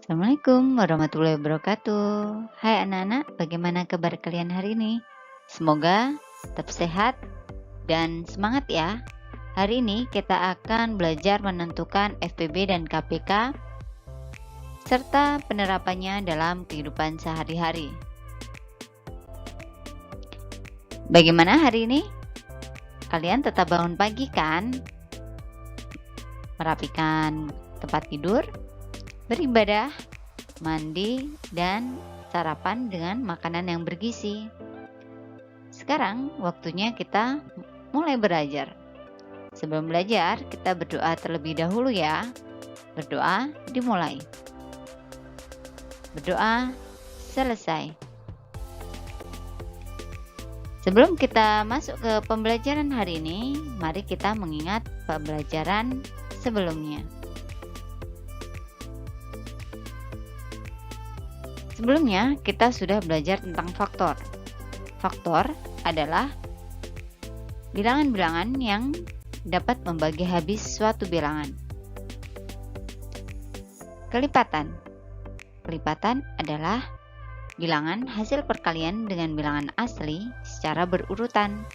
Assalamualaikum warahmatullahi wabarakatuh. Hai anak-anak, bagaimana kabar kalian hari ini? Semoga tetap sehat dan semangat ya. Hari ini kita akan belajar menentukan FPB dan KPK serta penerapannya dalam kehidupan sehari-hari. Bagaimana hari ini? Kalian tetap bangun pagi kan? Merapikan tempat tidur, beribadah, mandi, dan sarapan dengan makanan yang bergizi. Sekarang waktunya kita mulai belajar. Sebelum belajar, kita berdoa terlebih dahulu ya. Berdoa dimulai. Berdoa selesai. Sebelum kita masuk ke pembelajaran hari ini, mari kita mengingat pembelajaran sebelumnya. Sebelumnya, kita sudah belajar tentang faktor. Faktor adalah bilangan-bilangan yang dapat membagi habis suatu bilangan. Kelipatan. Kelipatan adalah bilangan hasil perkalian dengan bilangan asli secara berurutan.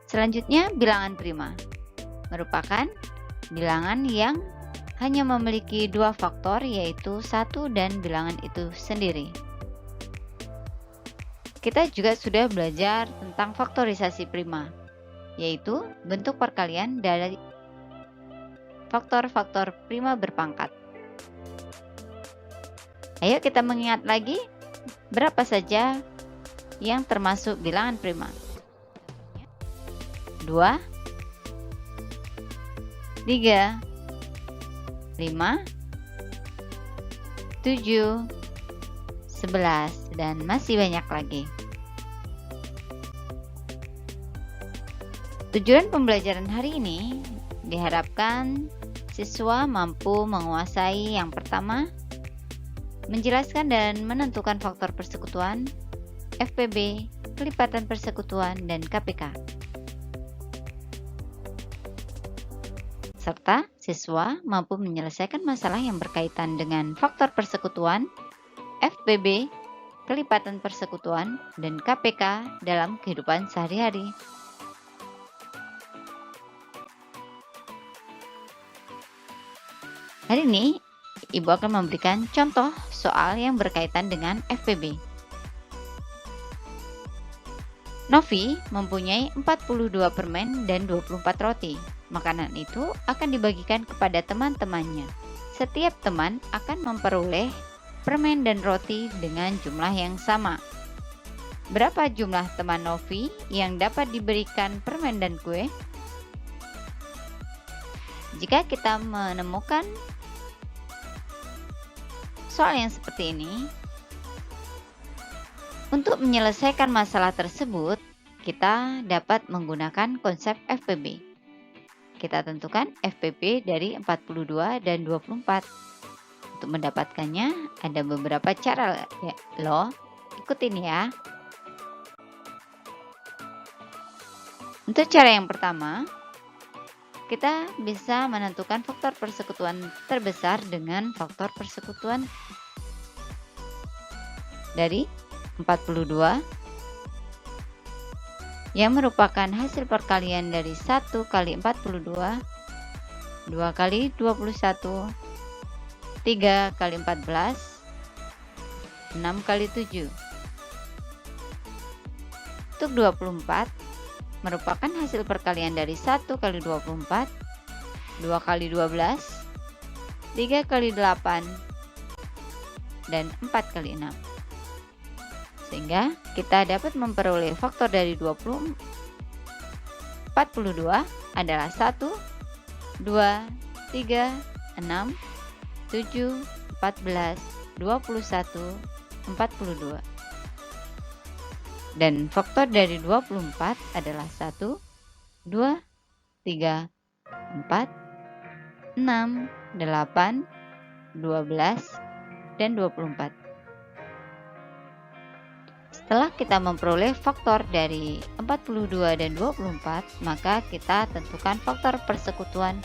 Selanjutnya, bilangan prima merupakan bilangan yang hanya memiliki dua faktor, yaitu 1 dan bilangan itu sendiri. Kita juga sudah belajar tentang faktorisasi prima, yaitu bentuk perkalian dari faktor-faktor prima berpangkat. Ayo kita mengingat lagi berapa saja yang termasuk bilangan prima. 2, 3, 5, 7, 11, dan masih banyak lagi. Tujuan pembelajaran hari ini diharapkan siswa mampu menguasai yang pertama, menjelaskan dan menentukan faktor persekutuan, FPB, kelipatan persekutuan, dan KPK. Serta siswa mampu menyelesaikan masalah yang berkaitan dengan faktor persekutuan, FPB, kelipatan persekutuan, dan KPK dalam kehidupan sehari-hari. Hari ini, Ibu akan memberikan contoh soal yang berkaitan dengan FPB. Novi mempunyai 42 permen dan 24 roti. Makanan itu akan dibagikan kepada teman-temannya. Setiap teman akan memperoleh permen dan roti dengan jumlah yang sama. Berapa jumlah teman Novi yang dapat diberikan permen dan kue? Jika kita menemukan soal yang seperti ini, untuk menyelesaikan masalah tersebut, kita dapat menggunakan konsep FPB. Kita tentukan FPB dari 42 dan 24. Untuk mendapatkannya, ada beberapa cara ya, loh. Ikutin ya. Untuk cara yang pertama, kita bisa menentukan faktor persekutuan terbesar dengan faktor persekutuan dari 42 yang merupakan hasil perkalian dari 1 kali 42, 2 kali 21, 3 kali 14, 6 kali 7. Untuk 24 merupakan hasil perkalian dari 1 kali 24, 2 kali 12, 3 kali 8, dan 4 kali 6. Sehingga kita dapat memperoleh faktor dari 42 adalah 1, 2, 3, 6, 7, 14, 21, 42. Dan faktor dari 24 adalah 1, 2, 3, 4, 6, 8, 12, dan 24. Setelah kita memperoleh faktor dari 42 dan 24, maka kita tentukan faktor persekutuan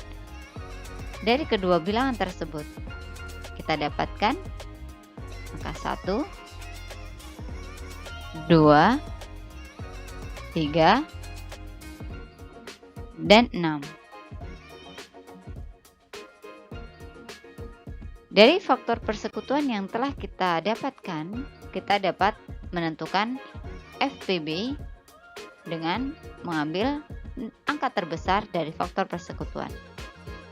Dari kedua bilangan tersebut, kita dapatkan angka 1, 2, 3, dan 6. Dari faktor persekutuan yang telah kita dapatkan, kita dapat menentukan FPB dengan mengambil angka terbesar dari faktor persekutuan.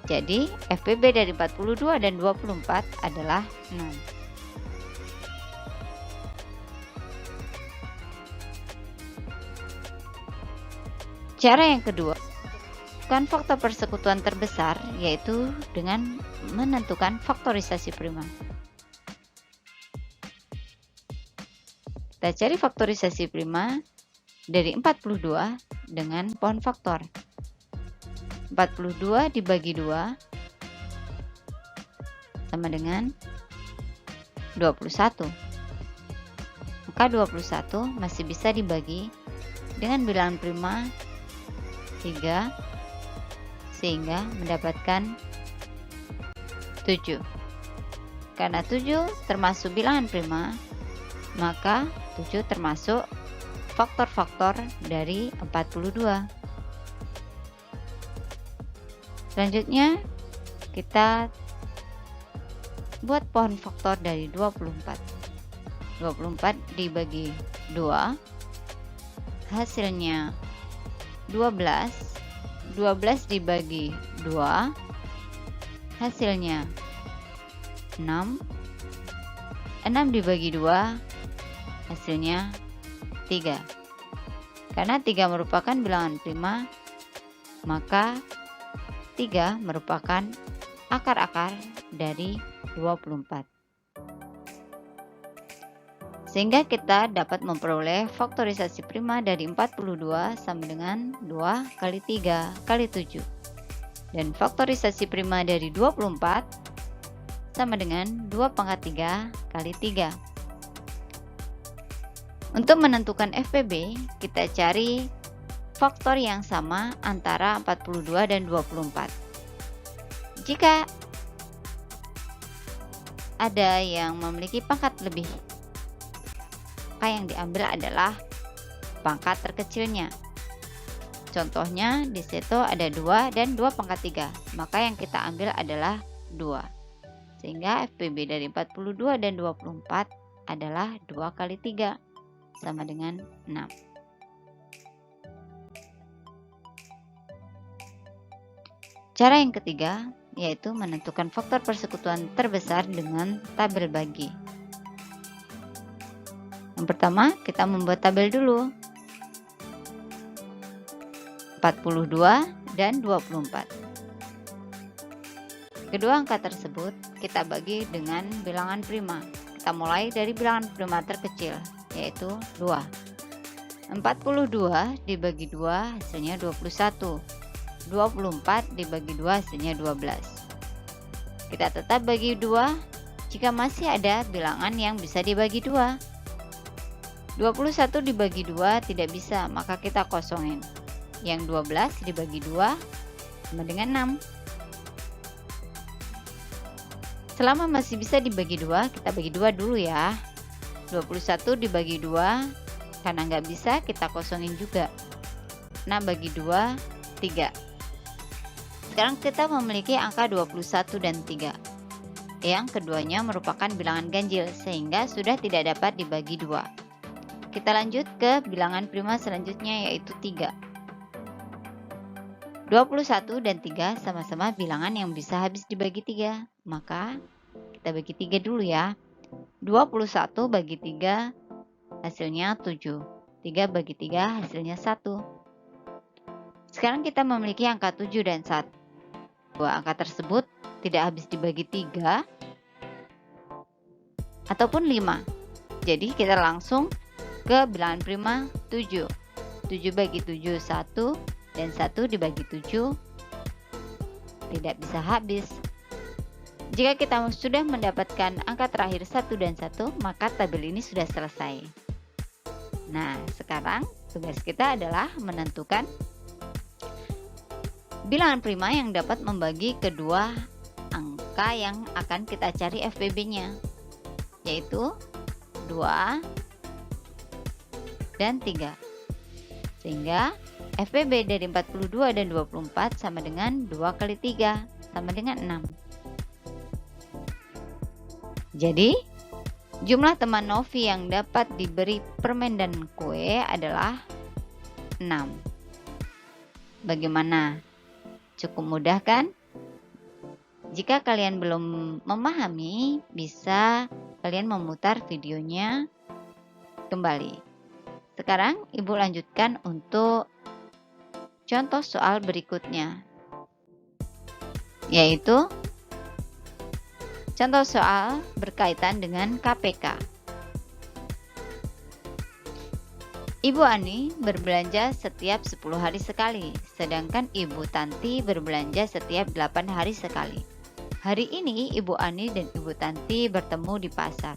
Jadi, FPB dari 42 dan 24 adalah 6. Cara yang kedua, menentukan faktor persekutuan terbesar, yaitu dengan menentukan faktorisasi prima. Kita cari faktorisasi prima dari 42 dengan pohon faktor. 42 dibagi 2 sama dengan 21. Maka 21 masih bisa dibagi dengan bilangan prima 3 sehingga mendapatkan 7. Karena 7 termasuk bilangan prima, maka 7 termasuk faktor-faktor dari 42. Selanjutnya kita buat pohon faktor dari 24. 24 dibagi 2 hasilnya 12. 12 dibagi 2 hasilnya 6. 6 dibagi 2 hasilnya 3. Karena 3 merupakan bilangan prima, maka 3 merupakan akar-akar dari 24. Sehingga kita dapat memperoleh faktorisasi prima dari 42 sama dengan 2 kali 3 kali 7. Dan faktorisasi prima dari 24 sama dengan 2 pangkat 3 kali 3. Untuk menentukan FPB, kita cari faktor yang sama antara 42 dan 24. Jika ada yang memiliki pangkat lebih, maka yang diambil adalah pangkat terkecilnya. Contohnya di situ ada 2 dan 2 pangkat 3, maka yang kita ambil adalah 2. Sehingga FPB dari 42 dan 24 adalah 2 kali 3 sama dengan 6. Cara yang ketiga yaitu menentukan faktor persekutuan terbesar dengan tabel bagi. Yang pertama, kita membuat tabel dulu. 42 dan 24. Kedua angka tersebut kita bagi dengan bilangan prima. Kita mulai dari bilangan prima terkecil, yaitu 2. 42 dibagi 2 hasilnya 21. 24 dibagi 2 hasilnya 12. Kita tetap bagi 2 jika masih ada bilangan yang bisa dibagi 2. 21 dibagi 2 tidak bisa, maka kita kosongin. Yang 12 dibagi 2 sama dengan 6. Selama masih bisa dibagi 2, kita bagi 2 dulu ya. 21 dibagi 2, karena nggak bisa kita kosongin juga. 6 bagi 2, 3. Sekarang kita memiliki angka 21 dan 3. Yang keduanya merupakan bilangan ganjil, sehingga sudah tidak dapat dibagi 2. Kita lanjut ke bilangan prima selanjutnya, yaitu 3. 21 dan 3 sama-sama bilangan yang bisa habis dibagi 3. Maka kita bagi 3 dulu ya. 21 bagi 3 hasilnya 7. 3 bagi 3 hasilnya 1. Sekarang kita memiliki angka 7 dan 1. Dua angka tersebut tidak habis dibagi 3 ataupun 5. Jadi kita langsung ke bilangan prima 7. 7 bagi 7 1 dan 1 dibagi 7 tidak bisa habis. Jika kita sudah mendapatkan angka terakhir 1 dan 1, maka tabel ini sudah selesai. Nah, sekarang tugas kita adalah menentukan bilangan prima yang dapat membagi kedua angka yang akan kita cari FBB-nya, yaitu 2 dan 3. Sehingga FBB dari 42 dan 24 sama dengan 2 kali 3, sama dengan 6. Jadi, jumlah teman Novi yang dapat diberi permen dan kue adalah 6. Bagaimana? Cukup mudah kan? Jika kalian belum memahami, bisa kalian memutar videonya kembali. Sekarang Ibu lanjutkan untuk contoh soal berikutnya, yaitu contoh soal berkaitan dengan KPK. Ibu Ani berbelanja setiap 10 hari sekali, sedangkan Ibu Tanti berbelanja setiap 8 hari sekali. Hari ini Ibu Ani dan Ibu Tanti bertemu di pasar.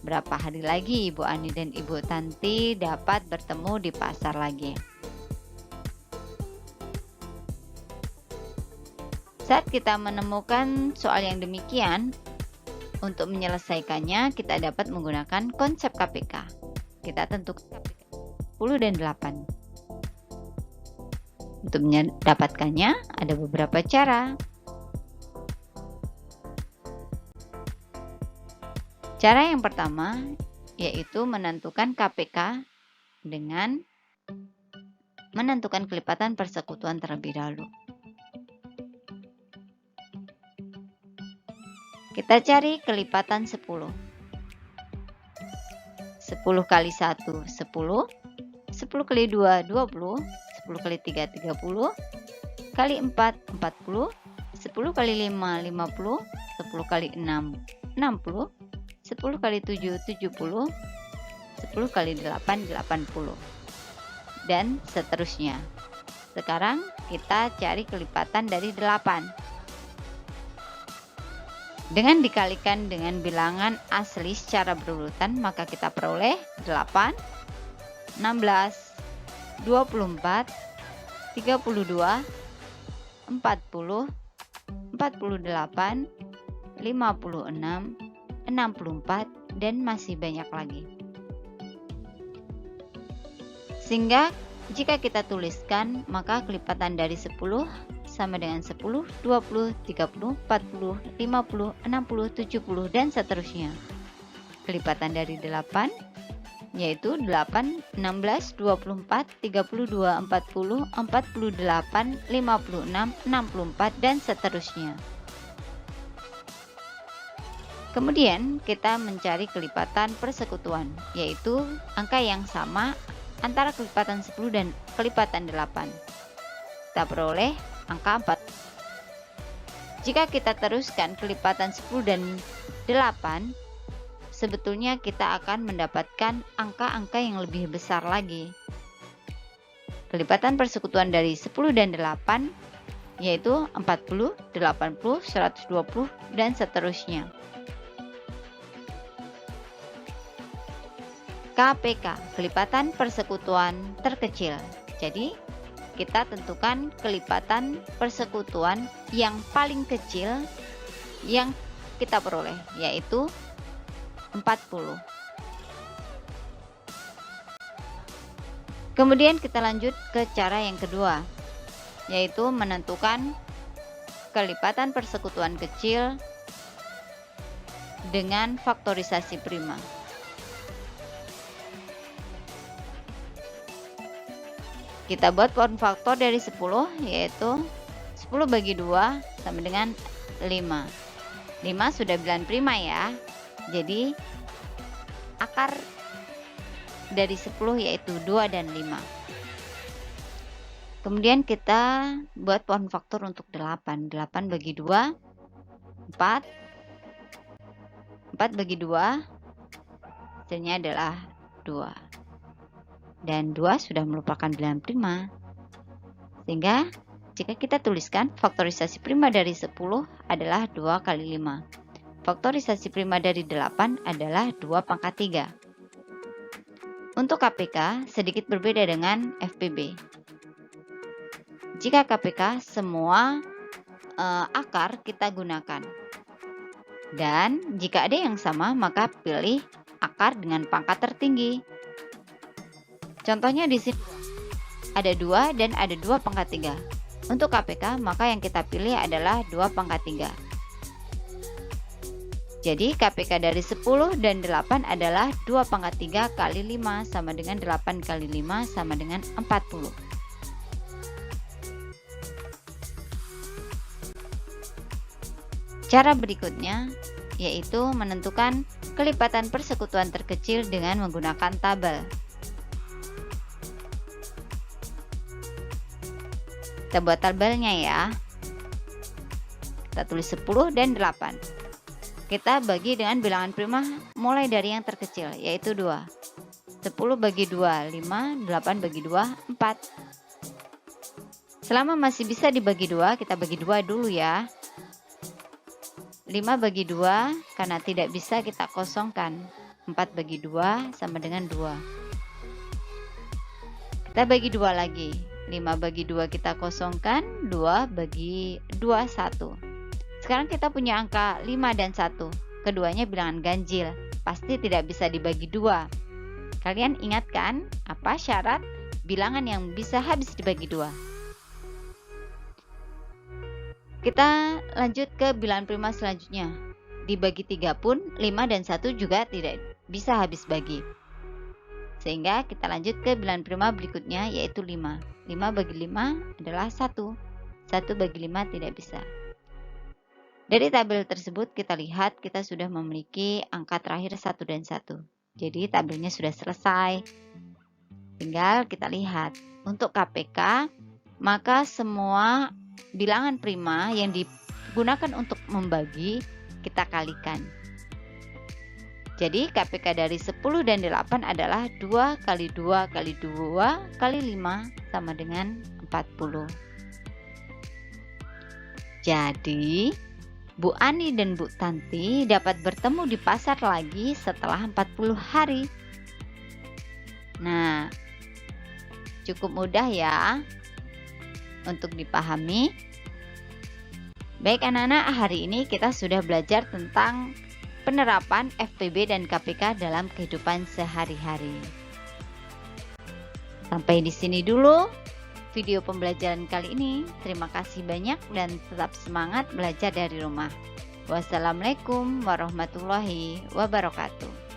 Berapa hari lagi Ibu Ani dan Ibu Tanti dapat bertemu di pasar lagi? Saat kita menemukan soal yang demikian, untuk menyelesaikannya kita dapat menggunakan konsep KPK. Kita tentukan KPK 10 dan 8. Untuk mendapatkannya ada beberapa cara. Cara yang pertama yaitu menentukan KPK dengan menentukan kelipatan persekutuan terlebih dahulu. Kita cari kelipatan 10. 10 kali 1, 10. 10 kali 2, 20. 10 kali 3, 30. Kali 4, 40. 10 kali 5, 50. 10 kali 6, 60. 10 kali 7, 70. 10 kali 8, 80. Dan seterusnya. Sekarang kita cari kelipatan dari 8. Dengan dikalikan dengan bilangan asli secara berurutan, maka kita peroleh 8, 16, 24, 32, 40, 48, 56, 64, dan masih banyak lagi. Sehingga jika kita tuliskan, maka kelipatan dari 10 sama dengan 10, 20, 30, 40, 50, 60, 70, dan seterusnya. Kelipatan dari 8 yaitu 8, 16, 24, 32, 40, 48, 56, 64, dan seterusnya. Kemudian kita mencari kelipatan persekutuan, yaitu angka yang sama antara kelipatan 10 dan kelipatan 8. Kita peroleh angka 4. Jika kita teruskan kelipatan 10 dan 8, sebetulnya kita akan mendapatkan angka-angka yang lebih besar lagi. Kelipatan persekutuan dari 10 dan 8 yaitu 40, 80, 120, dan seterusnya. KPK, kelipatan persekutuan terkecil. Jadi, kita tentukan kelipatan persekutuan yang paling kecil yang kita peroleh, yaitu 40. Kemudian kita lanjut ke cara yang kedua, yaitu menentukan kelipatan persekutuan kecil dengan faktorisasi prima. Kita buat pohon faktor dari 10, yaitu 10 bagi 2 sama dengan 5. 5 sudah bilan prima ya. Jadi akar dari 10 yaitu 2 dan 5. Kemudian kita buat pohon faktor untuk 8. 8 bagi 2, 4. 4 bagi 2, hasilnya adalah 2. Dan 2 sudah merupakan bilangan prima. Sehingga jika kita tuliskan faktorisasi prima dari 10 adalah 2 kali 5. Faktorisasi prima dari 8 adalah 2 pangkat 3. Untuk KPK sedikit berbeda dengan FPB. Jika KPK semua akar kita gunakan. Dan jika ada yang sama, maka pilih akar dengan pangkat tertinggi. Contohnya di sini ada 2 dan ada 2 pangkat 3. Untuk KPK, maka yang kita pilih adalah 2 pangkat 3. Jadi KPK dari 10 dan 8 adalah 2 pangkat 3 kali 5 sama dengan 8 kali 5 sama dengan 40. Cara berikutnya yaitu menentukan kelipatan persekutuan terkecil dengan menggunakan tabel. Kita buat tabelnya ya. Kita tulis 10 dan 8. Kita bagi dengan bilangan prima mulai dari yang terkecil yaitu 2. 10 bagi 2, 5, 8 bagi 2, 4. Selama masih bisa dibagi 2, kita bagi 2 dulu ya. 5 bagi 2, karena tidak bisa kita kosongkan. 4 bagi 2 sama dengan 2. Kita bagi 2 lagi. 5 bagi 2 kita kosongkan, 2 bagi 2, 1. Sekarang kita punya angka 5 dan 1. Keduanya bilangan ganjil, pasti tidak bisa dibagi 2. Kalian ingat kan apa syarat bilangan yang bisa habis dibagi 2? Kita lanjut ke bilangan prima selanjutnya. Dibagi 3 pun 5 dan 1 juga tidak bisa habis bagi. Sehingga kita lanjut ke bilangan prima berikutnya yaitu 5. 5 bagi 5 adalah 1. 1 bagi 5 tidak bisa. Dari tabel tersebut kita lihat kita sudah memiliki angka terakhir 1 dan 1. Jadi tabelnya sudah selesai. Tinggal kita lihat. Untuk KPK, maka semua bilangan prima yang digunakan untuk membagi kita kalikan. Jadi KPK dari 10 dan 8 adalah 2 kali 2 kali 2 kali 5 sama dengan 40. Jadi Bu Ani dan Bu Tanti dapat bertemu di pasar lagi setelah 40 hari. Nah, cukup mudah ya untuk dipahami. Baik anak-anak, hari ini kita sudah belajar tentang penerapan FPB dan KPK dalam kehidupan sehari-hari. Sampai di sini dulu video pembelajaran kali ini. Terima kasih banyak dan tetap semangat belajar dari rumah. Wassalamualaikum warahmatullahi wabarakatuh.